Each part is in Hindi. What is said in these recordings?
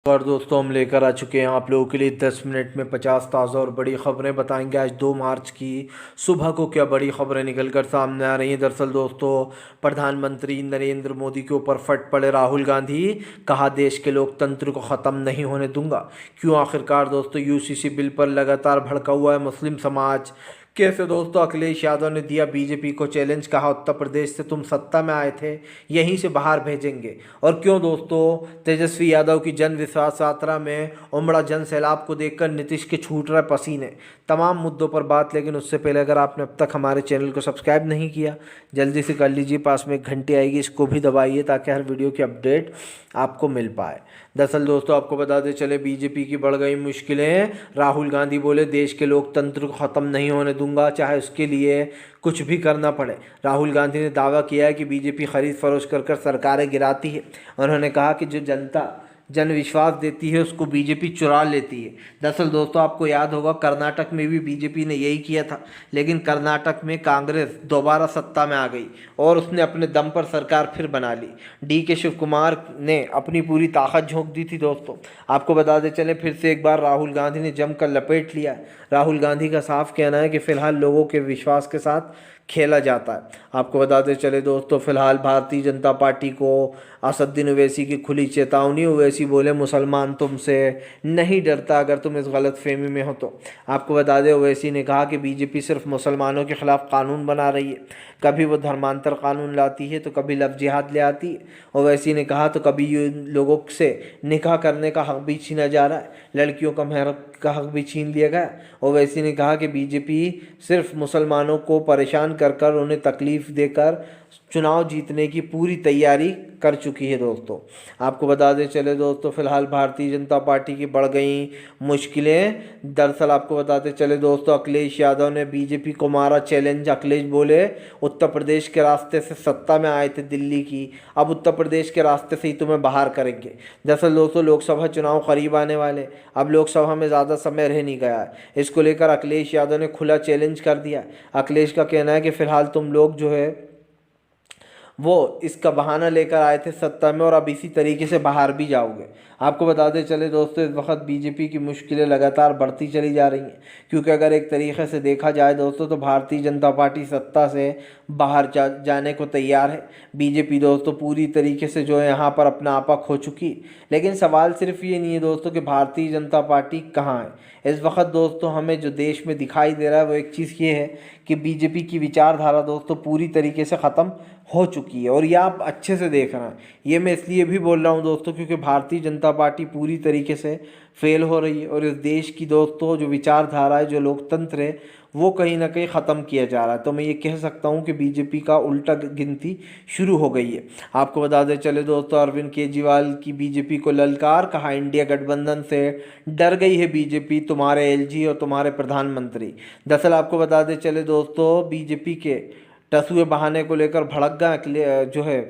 और दोस्तों हम लेकर आ चुके हैं आप लोगों के लिए 10 मिनट में 50 ताज़ा और बड़ी खबरें बताएंगे। आज 2 मार्च की सुबह को क्या बड़ी खबरें निकल कर सामने आ रही हैं। दरअसल दोस्तों, प्रधानमंत्री नरेंद्र मोदी के ऊपर फट पड़े राहुल गांधी। कहा, देश के लोकतंत्र को ख़त्म नहीं होने दूंगा। क्यों आखिरकार दोस्तों यूसीसी बिल पर लगातार भड़का हुआ है मुस्लिम समाज। कैसे दोस्तों अखिलेश यादव ने दिया बीजेपी को चैलेंज। कहा, उत्तर प्रदेश से तुम सत्ता में आए थे, यहीं से बाहर भेजेंगे। और क्यों दोस्तों तेजस्वी यादव की जन विश्वास यात्रा में उमड़ा जन सैलाब को देखकर नीतीश के छूट रहे पसीने। तमाम मुद्दों पर बात, लेकिन उससे पहले अगर आपने अब तक हमारे चैनल को सब्सक्राइब नहीं किया, जल्दी से कर लीजिए। पास में एक घंटी आएगी, इसको भी दबाइए ताकि हर वीडियो की अपडेट आपको मिल पाए। दरअसल दोस्तों आपको बताते चले, बीजेपी की बढ़ गई मुश्किलें। राहुल गांधी बोले, देश के लोकतंत्र को ख़त्म नहीं होने दूंगा, चाहे उसके लिए कुछ भी करना पड़े। राहुल गांधी ने दावा किया है कि बीजेपी खरीद फरोख्त कर सरकारें गिराती है। उन्होंने कहा कि जो जनता जन विश्वास देती है उसको बीजेपी चुरा लेती है। दरअसल दोस्तों आपको याद होगा, कर्नाटक में भी बीजेपी ने यही किया था, लेकिन कर्नाटक में कांग्रेस दोबारा सत्ता में आ गई और उसने अपने दम पर सरकार फिर बना ली। डी के शिव कुमार ने अपनी पूरी ताकत झोंक दी थी। दोस्तों आपको बताते चले, फिर से एक बार राहुल गांधी ने जमकर लपेट लिया। राहुल गांधी का साफ कहना है कि फिलहाल लोगों के विश्वास के साथ खेला जाता है। आपको बताते चले दोस्तों, फिलहाल भारतीय जनता पार्टी को असदुद्दीन ओवैसी की खुली चेतावनी। ओवैसी बोले, मुसलमान तुमसे नहीं डरता अगर तुम इस गलत फहमी में हो तो। आपको बता दें, ओवैसी ने कहा कि बीजेपी सिर्फ मुसलमानों के खिलाफ कानून बना रही है। कभी वो धर्मांतर कानून लाती है तो कभी लव जिहाद ले आती है। ओवैसी ने कहा, तो कभी लोगों से निकाह करने का हक भी छीना जा रहा है, लड़कियों का महर का हक भी छीन लिया गया। ओवैसी ने कहा कि बीजेपी सिर्फ मुसलमानों को परेशान कर उन्हें तकलीफ देकर चुनाव जीतने की पूरी तैयारी कर चुकी है। दोस्तों आपको बता दें चले दोस्तों, फिलहाल भारतीय जनता पार्टी की बढ़ गई मुश्किलें। दरअसल आपको बताते चले दोस्तों, अखिलेश यादव ने बीजेपी को मारा चैलेंज। अखिलेश बोले, उत्तर प्रदेश के रास्ते से सत्ता में आए थे दिल्ली की, अब उत्तर प्रदेश के रास्ते से ही तुम्हें बाहर करेंगे। दरअसल दोस्तों लोकसभा चुनाव करीब आने वाले, अब लोकसभा में ज़्यादा समय रह नहीं गया है। इसको लेकर अखिलेश यादव ने खुला चैलेंज कर दिया। अखिलेश का कहना है कि फिलहाल तुम लोग जो है वो इसका बहाना लेकर आए थे सत्ता में और अब इसी तरीके से बाहर भी जाओगे। आपको बताते चले दोस्तों, इस वक्त बीजेपी की मुश्किलें लगातार बढ़ती चली जा रही हैं, क्योंकि अगर एक तरीके से देखा जाए दोस्तों तो भारतीय जनता पार्टी सत्ता से बाहर जाने को तैयार है। बीजेपी दोस्तों पूरी तरीके से जो है यहाँ पर अपना आपा खो चुकी। लेकिन सवाल सिर्फ ये नहीं है दोस्तों कि भारतीय जनता पार्टी कहाँ है इस वक्त। दोस्तों हमें जो देश में दिखाई दे रहा है वो एक चीज़ ये है कि बीजेपी की विचारधारा दोस्तों पूरी तरीके से ख़त्म हो चुकी है। और ये आप अच्छे से देख रहे हैं। ये मैं इसलिए भी बोल रहा हूँ दोस्तों क्योंकि भारतीय जनता पार्टी पूरी तरीके से फेल हो रही है और इस देश की दोस्तों जो विचारधारा है, जो लोकतंत्र है, वो कहीं ना कहीं ख़त्म किया जा रहा है। तो मैं ये कह सकता हूँ कि बीजेपी का उल्टा गिनती शुरू हो गई है। आपको बता दें चले दोस्तों, अरविंद केजरीवाल की बीजेपी को ललकार। कहा, इंडिया गठबंधन से डर गई है बीजेपी, तुम्हारे एलजी और तुम्हारे प्रधानमंत्री। दरअसल आपको बता दें चले दोस्तों, बीजेपी के टसुए बहाने को लेकर भड़क गया जो है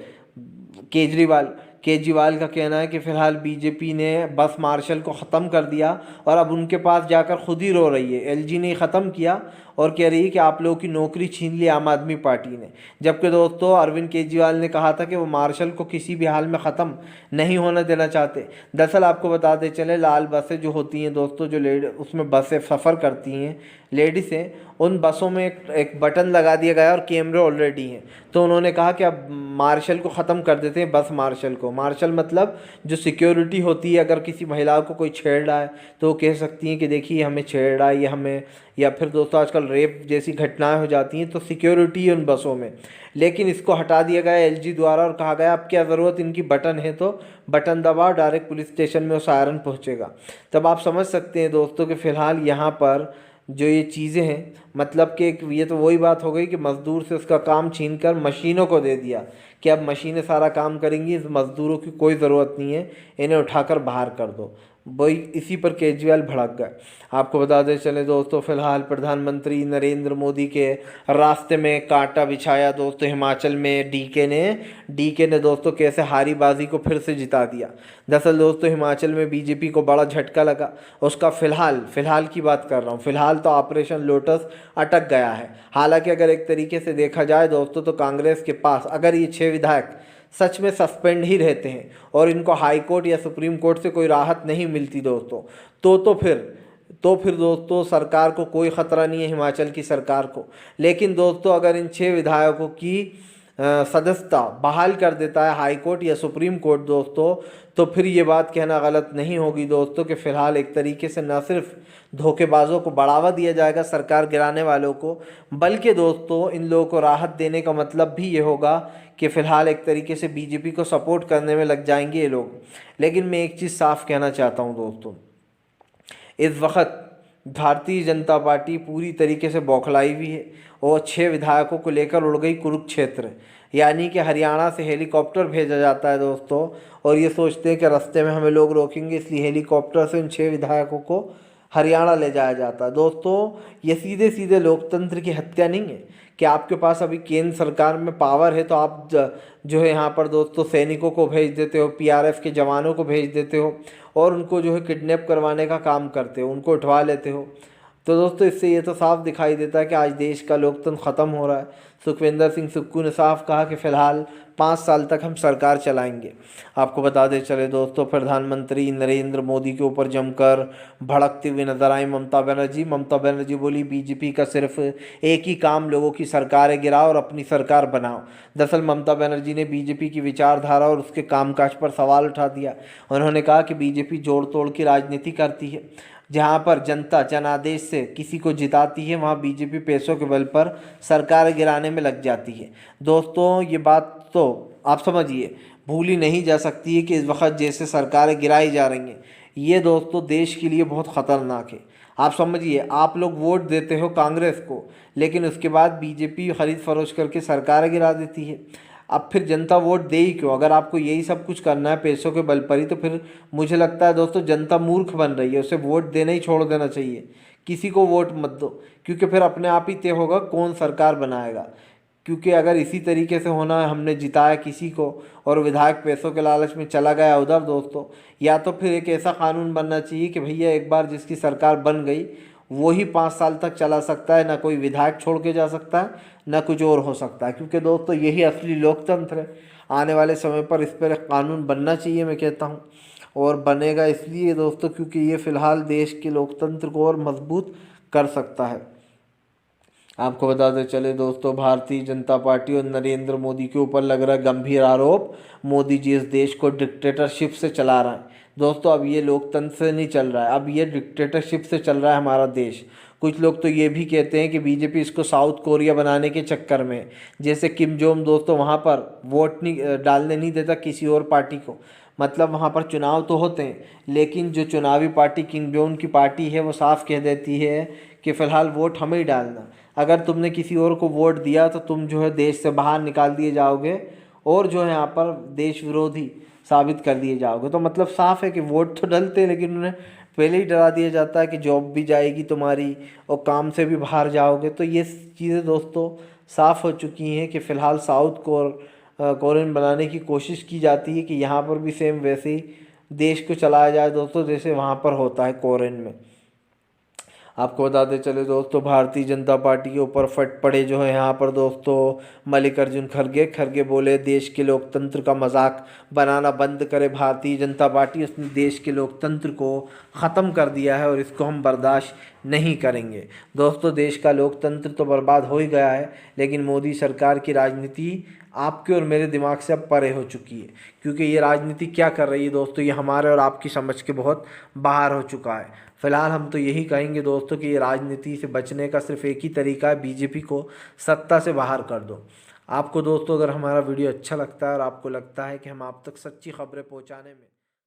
केजरीवाल का कहना है कि फ़िलहाल बीजेपी ने बस मार्शल को ख़त्म कर दिया और अब उनके पास जाकर खुद ही रो रही है। एलजी ने ख़त्म किया और कह रही है कि आप लोगों की नौकरी छीन ली आम आदमी पार्टी ने। जबकि दोस्तों अरविंद केजरीवाल ने कहा था कि वो मार्शल को किसी भी हाल में ख़त्म नहीं होने देना चाहते। दरअसल आपको बताते चले, लाल बसें जो होती हैं दोस्तों, जो उसमें बसें सफ़र करती हैं लेडीज़ हैं, उन बसों में एक बटन लगा दिया गया और कैमरे ऑलरेडी हैं। तो उन्होंने कहा कि अब मार्शल को ख़त्म कर देते हैं, बस मार्शल को। मार्शल मतलब जो सिक्योरिटी होती है, अगर किसी महिला को कोई छेड़ रहा है तो वो कह सकती हैं कि देखिए हमें छेड़ रहा है, ये हमें, या फिर दोस्तों आजकल रेप जैसी घटनाएं हो जाती हैं तो सिक्योरिटी है उन बसों में। लेकिन इसको हटा दिया गया एलजी द्वारा और कहा गया अब क्या ज़रूरत इनकी, बटन है तो बटन दबाओ, डायरेक्ट पुलिस स्टेशन में वो सायरन पहुँचेगा। तब आप समझ सकते हैं दोस्तों कि फ़िलहाल यहाँ पर जो ये चीज़ें हैं, मतलब कि ये तो वही बात हो गई कि मज़दूर से उसका काम छीनकर मशीनों को दे दिया कि अब मशीनें सारा काम करेंगी, इस मज़दूरों की कोई ज़रूरत नहीं है, इन्हें उठाकर बाहर कर दो। वही इसी पर केजरीवाल भड़क गए। आपको बता दें चले दोस्तों, फिलहाल प्रधानमंत्री नरेंद्र मोदी के रास्ते में कांटा बिछाया दोस्तों हिमाचल में डीके ने दोस्तों कैसे हारी बाजी को फिर से जिता दिया। दरअसल दोस्तों हिमाचल में बीजेपी को बड़ा झटका लगा। उसका फिलहाल की बात कर रहा हूँ, फिलहाल तो ऑपरेशन लोटस अटक गया है। हालांकि अगर एक तरीके से देखा जाए दोस्तों तो कांग्रेस के पास अगर ये 6 विधायक सच में सस्पेंड ही रहते हैं और इनको हाई कोर्ट या सुप्रीम कोर्ट से कोई राहत नहीं मिलती दोस्तों, तो फिर दोस्तों सरकार को कोई ख़तरा नहीं है, हिमाचल की सरकार को। लेकिन दोस्तों अगर इन 6 विधायकों की सदस्यता बहाल कर देता है हाई कोर्ट या सुप्रीम कोर्ट दोस्तों, तो फिर ये बात कहना गलत नहीं होगी दोस्तों कि फ़िलहाल एक तरीके से न सिर्फ धोखेबाजों को बढ़ावा दिया जाएगा, सरकार गिराने वालों को, बल्कि दोस्तों इन लोगों को राहत देने का मतलब भी ये होगा कि फ़िलहाल एक तरीके से बीजेपी को सपोर्ट करने में लग जाएंगे ये लोग। लेकिन मैं एक चीज़ साफ कहना चाहता हूँ दोस्तों, इस वक्त भारतीय जनता पार्टी पूरी तरीके से बौखलाई हुई है और 6 विधायकों को लेकर उड़ गई कुरुक्षेत्र। यानी कि हरियाणा से हेलीकॉप्टर भेजा जाता है दोस्तों, और ये सोचते हैं कि रास्ते में हमें लोग रोकेंगे, इसलिए हेलीकॉप्टर से इन 6 विधायकों को हरियाणा ले जाया जाता है। दोस्तों ये सीधे सीधे लोकतंत्र की हत्या नहीं है कि आपके पास अभी केंद्र सरकार में पावर है तो आप जो है यहाँ पर दोस्तों सैनिकों को भेज देते हो, पीआरएफ के जवानों को भेज देते हो और उनको जो है किडनैप करवाने का काम करते हो, उनको उठवा लेते हो। तो दोस्तों इससे ये तो साफ दिखाई देता है कि आज देश का लोकतंत्र ख़त्म हो रहा है। सुखविंदर सिंह सुक्खू ने साफ कहा कि फ़िलहाल 5 साल तक हम सरकार चलाएंगे। आपको बता दें चले दोस्तों, प्रधानमंत्री नरेंद्र मोदी के ऊपर जमकर भड़कती हुई नजर आई ममता बनर्जी। ममता बनर्जी बोली बीजेपी का सिर्फ एक ही काम लोगों की सरकारें गिराओ और अपनी सरकार बनाओ। दरअसल ममता बनर्जी ने बीजेपी की विचारधारा और उसके कामकाज पर सवाल उठा दिया। उन्होंने कहा कि बीजेपी जोड़ तोड़ की राजनीति करती है, जहां पर जनता जनादेश से किसी को जिताती है वहां बीजेपी पैसों के बल पर सरकार गिराने में लग जाती है। दोस्तों ये बात तो आप समझिए, भूली नहीं जा सकती है कि इस वक्त जैसे सरकारें गिराई जा रही हैं, ये दोस्तों देश के लिए बहुत ख़तरनाक है। आप समझिए, आप लोग वोट देते हो कांग्रेस को, लेकिन उसके बाद बीजेपी खरीद फरोश करके सरकारें गिरा देती है। अब फिर जनता वोट दे ही क्यों? अगर आपको यही सब कुछ करना है पैसों के बल पर ही, तो फिर मुझे लगता है दोस्तों जनता मूर्ख बन रही है, उसे वोट देना ही छोड़ देना चाहिए। किसी को वोट मत दो, क्योंकि फिर अपने आप ही तय होगा कौन सरकार बनाएगा। क्योंकि अगर इसी तरीके से होना है, हमने जिताया किसी को और विधायक पैसों के लालच में चला गया उधर दोस्तों, या तो फिर एक ऐसा कानून बनना चाहिए कि भैया एक बार जिसकी सरकार बन गई वो ही 5 साल तक चला सकता है, ना कोई विधायक छोड़ के जा सकता है, ना कुछ और हो सकता है। क्योंकि दोस्तों यही असली लोकतंत्र है। आने वाले समय पर इस पर एक कानून बनना चाहिए मैं कहता हूँ, और बनेगा इसलिए दोस्तों क्योंकि ये फ़िलहाल देश के लोकतंत्र को और मजबूत कर सकता है। आपको बताते चले दोस्तों, भारतीय जनता पार्टी और नरेंद्र मोदी के ऊपर लग रहा है गंभीर आरोप, मोदी जी इस देश को डिक्टेटरशिप से चला रहे हैं। दोस्तों अब ये लोकतंत्र से नहीं चल रहा है, अब ये डिक्टेटरशिप से चल रहा है हमारा देश। कुछ लोग तो ये भी कहते हैं कि बीजेपी इसको साउथ कोरिया बनाने के चक्कर में, जैसे किम जोंग दोस्तों वहाँ पर वोट नहीं डालने नहीं देता किसी और पार्टी को। मतलब वहाँ पर चुनाव तो होते हैं, लेकिन जो चुनावी पार्टी किम जोंग की पार्टी है वो साफ कह देती है कि फ़िलहाल वोट हमें ही डालना। अगर तुमने किसी और को वोट दिया तो तुम जो है देश से बाहर निकाल दिए जाओगे और जो है यहाँ पर देश विरोधी साबित कर दिए जाओगे। तो मतलब साफ है कि वोट तो डलते हैं, लेकिन उन्हें पहले ही डरा दिया जाता है कि जॉब भी जाएगी तुम्हारी और काम से भी बाहर जाओगे। तो ये चीज़ें दोस्तों साफ़ हो चुकी हैं कि फ़िलहाल साउथ कोरियन बनाने की कोशिश की जाती है कि यहाँ पर भी सेम वैसे ही देश को चलाया जाए दोस्तों, जैसे वहाँ पर होता है कोरियन में। आपको बताते चले दोस्तों, भारतीय जनता पार्टी के ऊपर फट पड़े जो है यहाँ पर दोस्तों मल्लिकार्जुन खड़गे बोले देश के लोकतंत्र का मजाक बनाना बंद करे भारतीय जनता पार्टी, उसने देश के लोकतंत्र को ख़त्म कर दिया है और इसको हम बर्दाश्त नहीं करेंगे। दोस्तों देश का लोकतंत्र तो बर्बाद हो ही गया है, लेकिन मोदी सरकार की राजनीति आपके और मेरे दिमाग से अब परे हो चुकी है। क्योंकि ये राजनीति क्या कर रही है दोस्तों, ये हमारे और आपकी समझ के बहुत बाहर हो चुका है। फ़िलहाल हम तो यही कहेंगे दोस्तों कि ये राजनीति से बचने का सिर्फ एक ही तरीका है, बीजेपी को सत्ता से बाहर कर दो। आपको दोस्तों अगर हमारा वीडियो अच्छा लगता है और आपको लगता है कि हम आप तक सच्ची खबरें पहुंचाने में